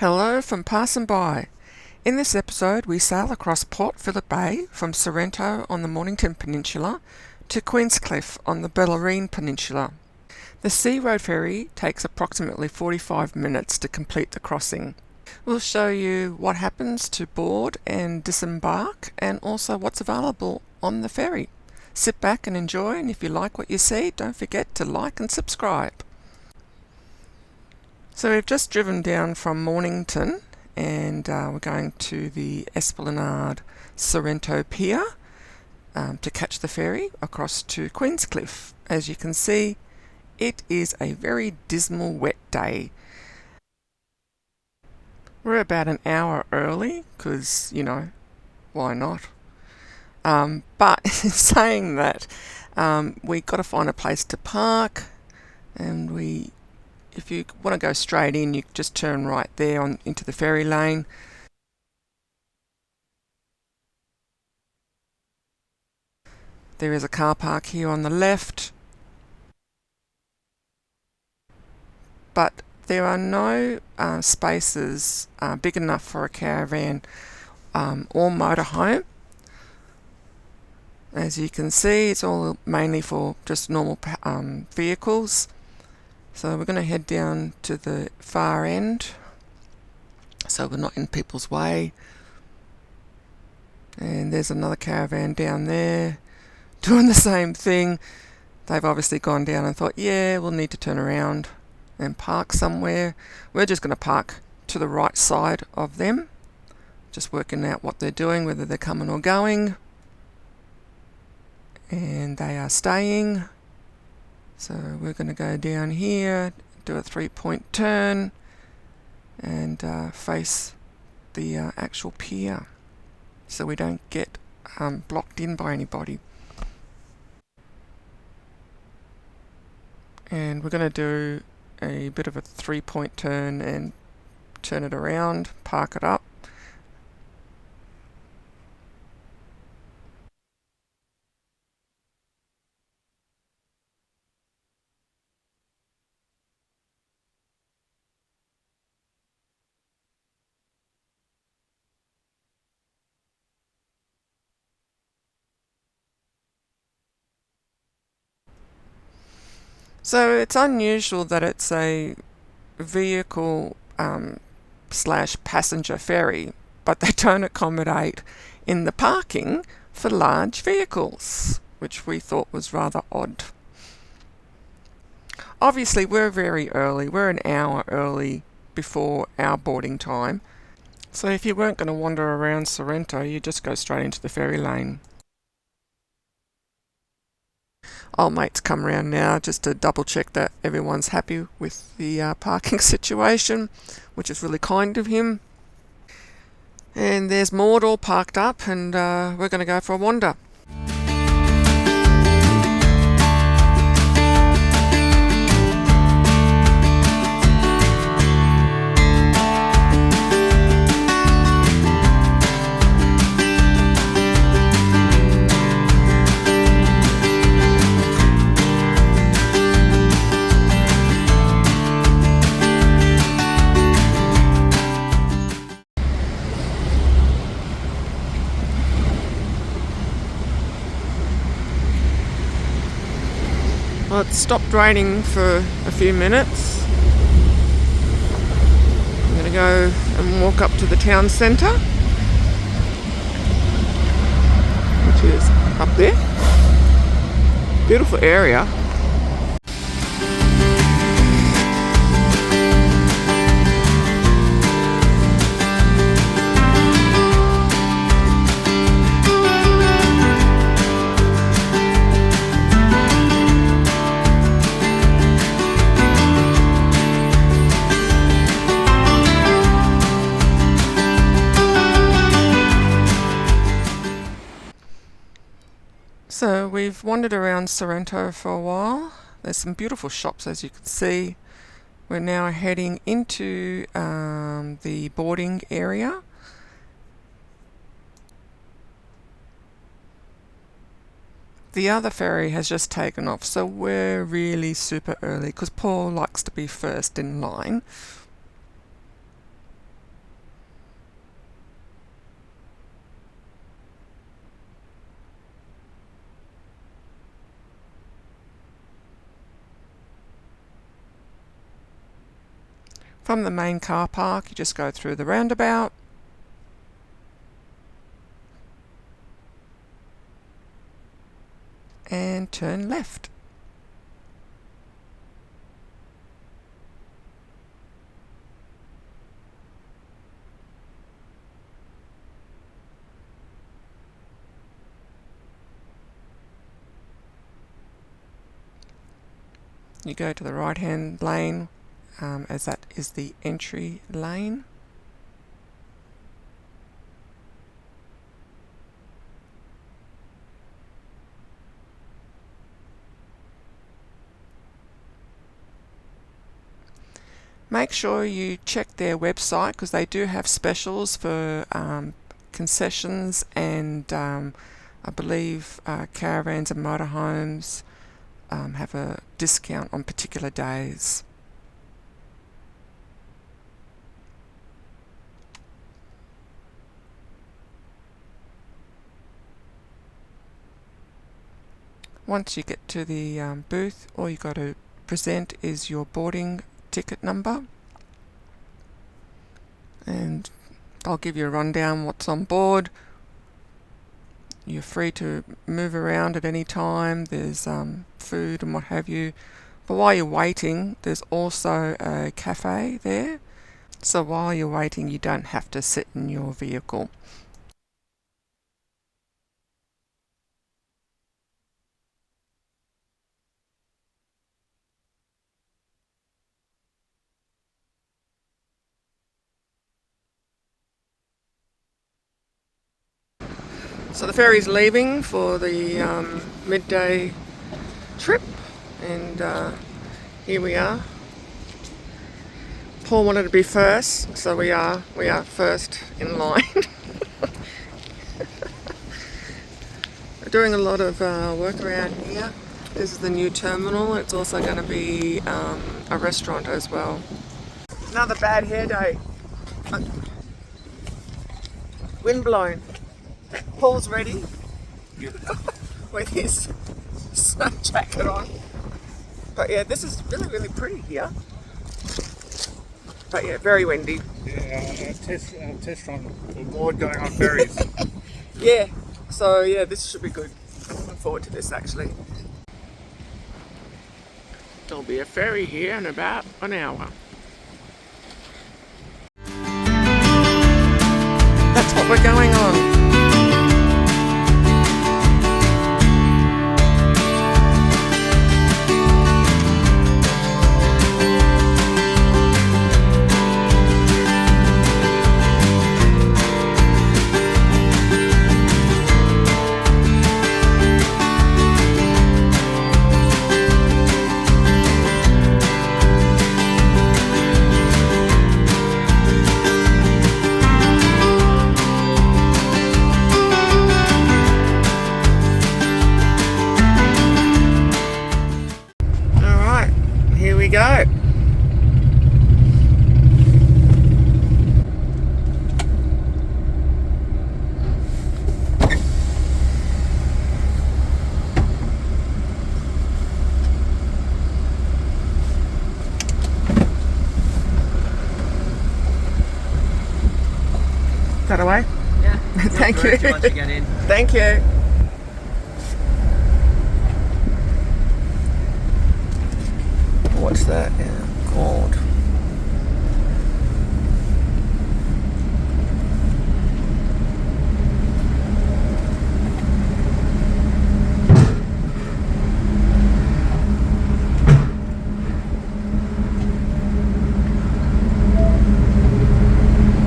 Hello from passing by. In this episode we sail across Port Phillip Bay from Sorrento on the Mornington Peninsula to Queenscliff on the Bellarine Peninsula. The Searoad Ferry takes approximately 45 minutes to complete the crossing. We'll show you what happens to board and disembark and also what's available on the ferry. Sit back and enjoy, and if you like what you see, don't forget to like and subscribe. So we've just driven down from Mornington and we're going to the Esplanade Sorrento Pier to catch the ferry across to Queenscliff. As you can see, it is a very dismal wet day. We're about an hour early because, why not? But in saying that, we got to find a place to park, and if you want to go straight in, you just turn right there into the ferry lane. There is a car park here on the left, but there are no spaces big enough for a caravan or motorhome. As you can see, it's all mainly for just normal vehicles. So we're going to head down to the far end, so we're not in people's way. And there's another caravan down there doing the same thing. They've obviously gone down and thought, yeah, we'll need to turn around and park somewhere. We're just going to park to the right side of them, just working out what they're doing, whether they're coming or going. And they are staying. So we're going to go down here, do a 3-point turn, and face the actual pier, so we don't get blocked in by anybody. And we're going to do a bit of a 3-point turn and turn it around, park it up. So it's unusual that it's a vehicle slash passenger ferry, but they don't accommodate in the parking for large vehicles, which we thought was rather odd. Obviously we're very early, we're an hour early before our boarding time, so if you weren't going to wander around Sorrento, you just go straight into the ferry lane. Old mate's come around now just to double check that everyone's happy with the parking situation, which is really kind of him. And there's Maud all parked up, and we're going to go for a wander. Well, it stopped raining for a few minutes. I'm going to go and walk up to the town centre, which is up there. Beautiful area. So we've wandered around Sorrento for a while. There's some beautiful shops, as you can see. We're now heading into the boarding area. The other ferry has just taken off, so we're really super early because Paul likes to be first in line. From the main car park, you just go through the roundabout. And turn left. You go to the right hand lane, as that is the entry lane. Make sure you check their website because they do have specials for concessions and I believe caravans and motorhomes have a discount on particular days. Once you get to the booth, all you got to present is your boarding ticket number, and I'll give you a rundown what's on board. You're free to move around at any time. There's food and what have you. But while you're waiting, there's also a cafe there. So while you're waiting, you don't have to sit in your vehicle. So the ferry's leaving for the midday trip, and here we are. Paul wanted to be first, so we are first in line. We're doing a lot of work around here. This is the new terminal. It's also going to be a restaurant as well. Another bad hair day. Wind blown. Paul's ready with his sun jacket on. But yeah, this is really pretty here. But yeah, very windy. Yeah, test run onboard going on ferries. Yeah, so yeah, this should be good. I'm looking forward to this actually. There'll be a ferry here in about an hour. That's what we're going on. Go. Is that away? Yeah. Thank you. Once you get in. Thank you. What's that called?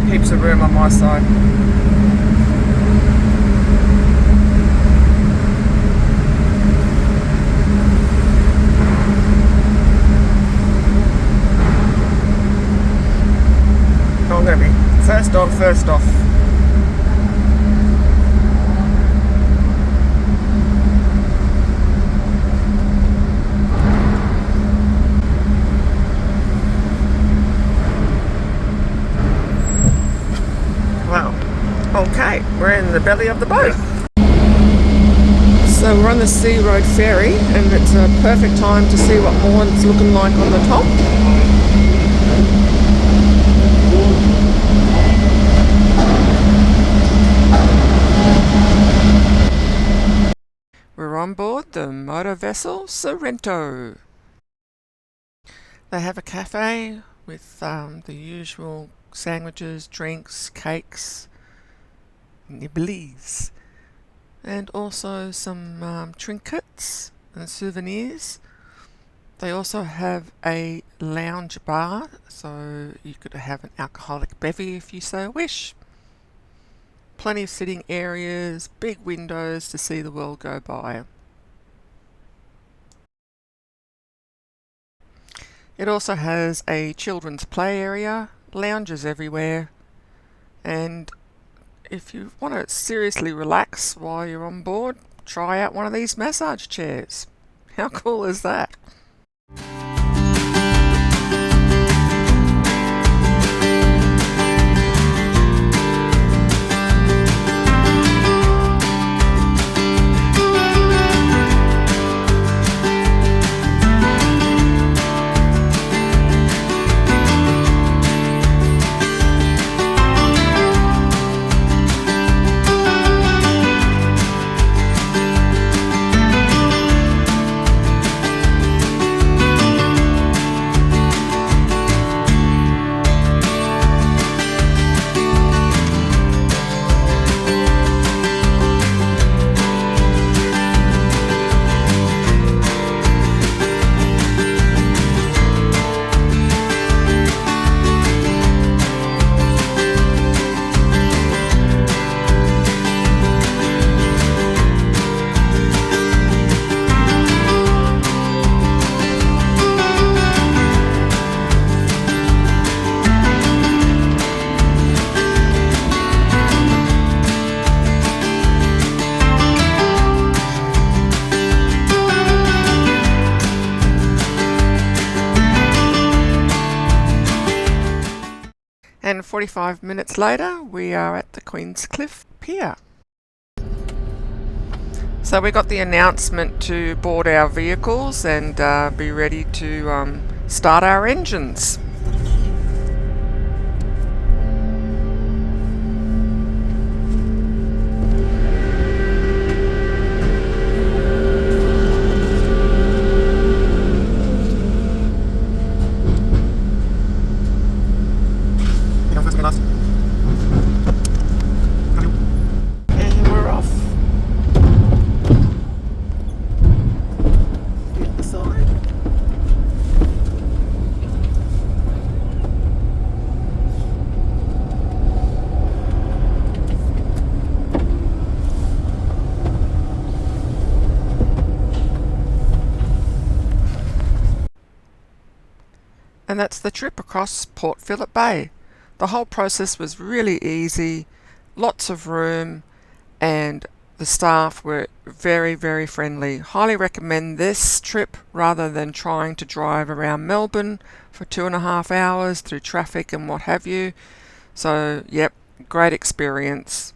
Heaps of room on my side. I'm going to be first off. Wow. Okay, we're in the belly of the boat. So we're on the Searoad Ferry, and it's a perfect time to see what Morn's looking like on the top. the motor vessel Sorrento. They have a cafe with the usual sandwiches, drinks, cakes, nibblies, and also some trinkets and souvenirs. They also have a lounge bar, so you could have an alcoholic bevy if you so wish. Plenty of sitting areas, big windows to see the world go by. It also has a children's play area, lounges everywhere, and if you want to seriously relax while you're on board, try out one of these massage chairs. How cool is that? And 45 minutes later, we are at the Queenscliff Pier. So we got the announcement to board our vehicles and be ready to start our engines. And we're off. Hit the side. And that's the trip across Port Phillip Bay. The whole process was really easy, lots of room, and the staff were very, very friendly. Highly recommend this trip rather than trying to drive around Melbourne for 2.5 hours through traffic and what have you. So, yep, great experience.